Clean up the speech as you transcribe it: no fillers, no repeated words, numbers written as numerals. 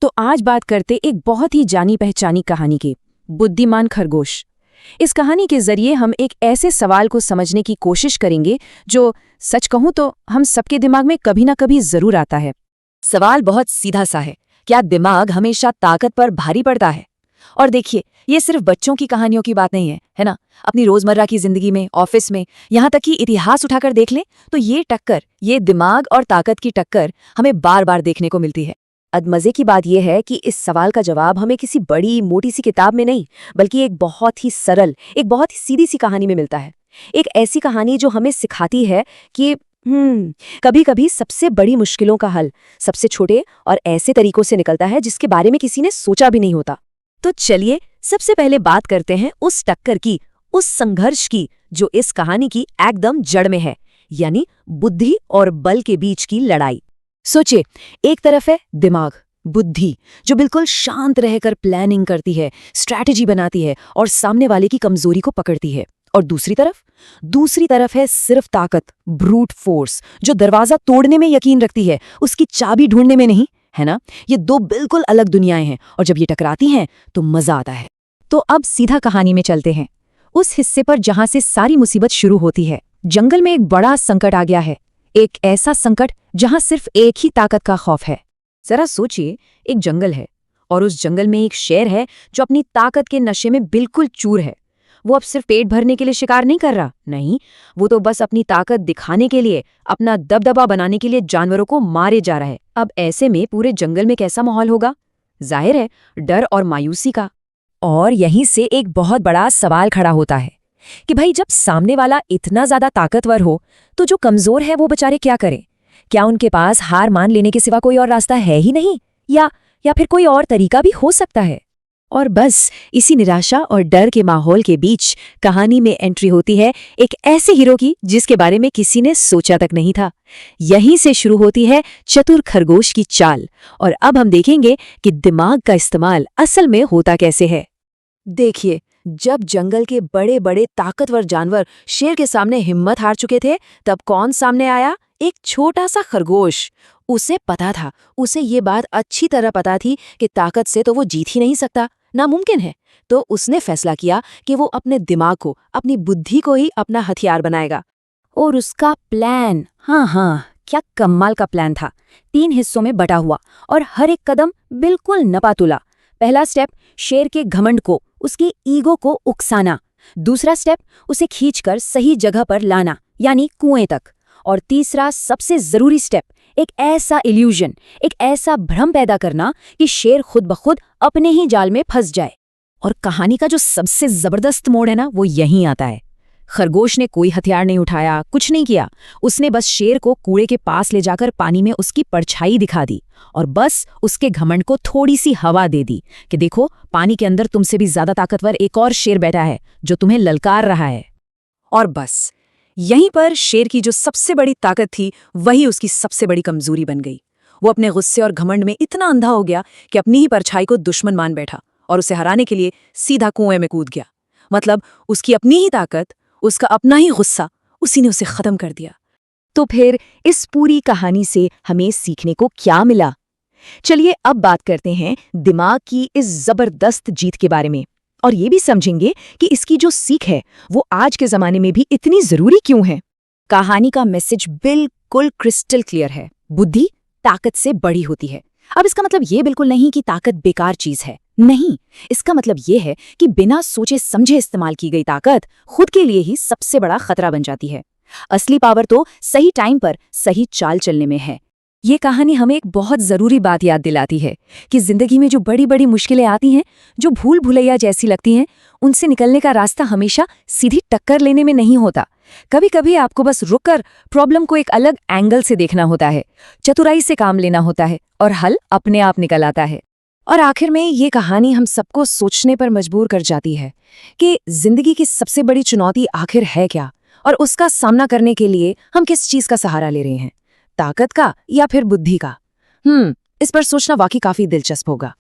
तो आज बात करते एक बहुत ही जानी पहचानी कहानी की, बुद्धिमान खरगोश। इस कहानी के जरिए हम एक ऐसे सवाल को समझने की कोशिश करेंगे जो, सच कहूं तो, हम सबके दिमाग में कभी ना कभी जरूर आता है। सवाल बहुत सीधा सा है, क्या दिमाग हमेशा ताकत पर भारी पड़ता है? और देखिए, ये सिर्फ बच्चों की कहानियों की बात नहीं है ना? अपनी रोजमर्रा की जिंदगी में, ऑफिस में, यहाँ तक कि इतिहास उठाकर देख लें तो ये दिमाग और ताकत की टक्कर हमें बार बार देखने को मिलती है। अब मजे की बात यह है कि इस सवाल का जवाब हमें किसी बड़ी मोटी सी किताब में नहीं, बल्कि एक बहुत ही सरल, एक बहुत ही सीधी सी कहानी में मिलता है। एक ऐसी कहानी जो हमें सिखाती है कि कभी कभी सबसे बड़ी मुश्किलों का हल सबसे छोटे और ऐसे तरीकों से निकलता है जिसके बारे में किसी ने सोचा भी नहीं होता। तो चलिए सबसे पहले बात करते हैं उस टक्कर की, उस संघर्ष की जो इस कहानी की एकदम जड़ में है, यानी बुद्धि और बल के बीच की लड़ाई। सोचिए, एक तरफ है दिमाग, बुद्धि, जो बिल्कुल शांत रहकर प्लानिंग करती है, स्ट्रैटेजी बनाती है और सामने वाले की कमजोरी को पकड़ती है। और दूसरी तरफ है सिर्फ ताकत, ब्रूट फोर्स, जो दरवाजा तोड़ने में यकीन रखती है, उसकी चाबी ढूंढने में नहीं, है ना? ये दो बिल्कुल अलग दुनियाएं हैं और जब ये टकराती हैं तो मजा आता है। तो अब सीधा कहानी में चलते हैं, उस हिस्से पर जहां से सारी मुसीबत शुरू होती है। जंगल में एक बड़ा संकट आ गया है, एक ऐसा संकट जहां सिर्फ एक ही ताकत का खौफ है। जरा सोचिए, एक जंगल है और उस जंगल में एक शेर है जो अपनी ताकत के नशे में बिल्कुल चूर है। वो अब सिर्फ पेट भरने के लिए शिकार नहीं कर रहा, नहीं, वो तो बस अपनी ताकत दिखाने के लिए, अपना दबदबा बनाने के लिए जानवरों को मारे जा रहा है। अब ऐसे में पूरे जंगल में कैसा माहौल होगा? जाहिर है, डर और मायूसी का। और यहीं से एक बहुत बड़ा सवाल खड़ा होता है कि भाई, जब सामने वाला इतना ज्यादा ताकतवर हो तो जो कमजोर है वो बेचारे क्या करें? क्या उनके पास हार मान लेने के सिवा कोई और रास्ता है ही नहीं, या फिर कोई और तरीका भी हो सकता है? और बस इसी निराशा और डर के माहौल के बीच कहानी में एंट्री होती है एक ऐसे हीरो की जिसके बारे में किसी ने सोचा तक नहीं था। यहीं से शुरू होती है चतुर खरगोश की चाल, और अब हम देखेंगे कि दिमाग का इस्तेमाल असल में होता कैसे है। देखिए, जब जंगल के बड़े बड़े ताकतवर जानवर शेर के सामने हिम्मत हार चुके थे, तब कौन सामने आया? एक छोटा सा खरगोश। उसे पता था, उसे ये बात अच्छी तरह पता थी कि ताकत से तो वो जीत ही नहीं सकता, नामुमकिन है। तो उसने फैसला किया कि वो अपने दिमाग को, अपनी बुद्धि को ही अपना हथियार बनाएगा। और उसका प्लान, हाँ, क्या कमाल का प्लान था। 3 हिस्सों में बटा हुआ और हर एक कदम बिल्कुल नपातुला। पहला स्टेप, शेर के घमंड को, उसकी ईगो को उकसाना। दूसरा स्टेप, उसे खींचकर सही जगह पर लाना, यानी कुएं तक। और तीसरा, सबसे जरूरी स्टेप, एक ऐसा इल्यूजन, एक ऐसा भ्रम पैदा करना कि शेर खुद ब खुद अपने ही जाल में फंस जाए। और कहानी का जो सबसे जबरदस्त मोड़ है ना, वो यहीं आता है। खरगोश ने कोई हथियार नहीं उठाया, कुछ नहीं किया। उसने बस शेर को कुएं के पास ले जाकर पानी में उसकी परछाई दिखा दी और बस उसके घमंड को थोड़ी सी हवा दे दी कि देखो, पानी के अंदर तुमसे भी ज्यादा ताकतवर एक और शेर बैठा है जो तुम्हें ललकार रहा है। और बस यहीं पर शेर की जो सबसे बड़ी ताकत थी, वही उसकी सबसे बड़ी कमजोरी बन गई। वो अपने गुस्से और घमंड में इतना अंधा हो गया कि अपनी ही परछाई को दुश्मन मान बैठा और उसे हराने के लिए सीधा कुएं में कूद गया। मतलब उसकी अपनी ही ताकत, उसका अपना ही गुस्सा, उसी ने उसे खत्म कर दिया। तो फिर इस पूरी कहानी से हमें सीखने को क्या मिला? चलिए अब बात करते हैं दिमाग की इस जबरदस्त जीत के बारे में, और ये भी समझेंगे कि इसकी जो सीख है वो आज के जमाने में भी इतनी जरूरी क्यों है। कहानी का मैसेज बिल्कुल क्रिस्टल क्लियर है, बुद्धि ताकत से बड़ी होती है। अब इसका मतलब ये बिल्कुल नहीं कि ताकत बेकार चीज है, नहीं। इसका मतलब ये है कि बिना सोचे समझे इस्तेमाल की गई ताकत खुद के लिए ही सबसे बड़ा खतरा बन जाती है। असली पावर तो सही टाइम पर सही चाल चलने में है। ये कहानी हमें एक बहुत जरूरी बात याद दिलाती है कि जिंदगी में जो बड़ी बड़ी मुश्किलें आती हैं, जो भूल भुलैया जैसी लगती हैं, उनसे निकलने का रास्ता हमेशा सीधी टक्कर लेने में नहीं होता। कभी कभी आपको बस रुककर प्रॉब्लम को एक अलग एंगल से देखना होता है, चतुराई से काम लेना होता है और हल अपने आप निकल आता है। और आखिर में ये कहानी हम सबको सोचने पर मजबूर कर जाती है कि जिंदगी की सबसे बड़ी चुनौती आखिर है क्या, और उसका सामना करने के लिए हम किस चीज का सहारा ले रहे हैं, ताकत का या फिर बुद्धि का। इस पर सोचना वाकई काफी दिलचस्प होगा।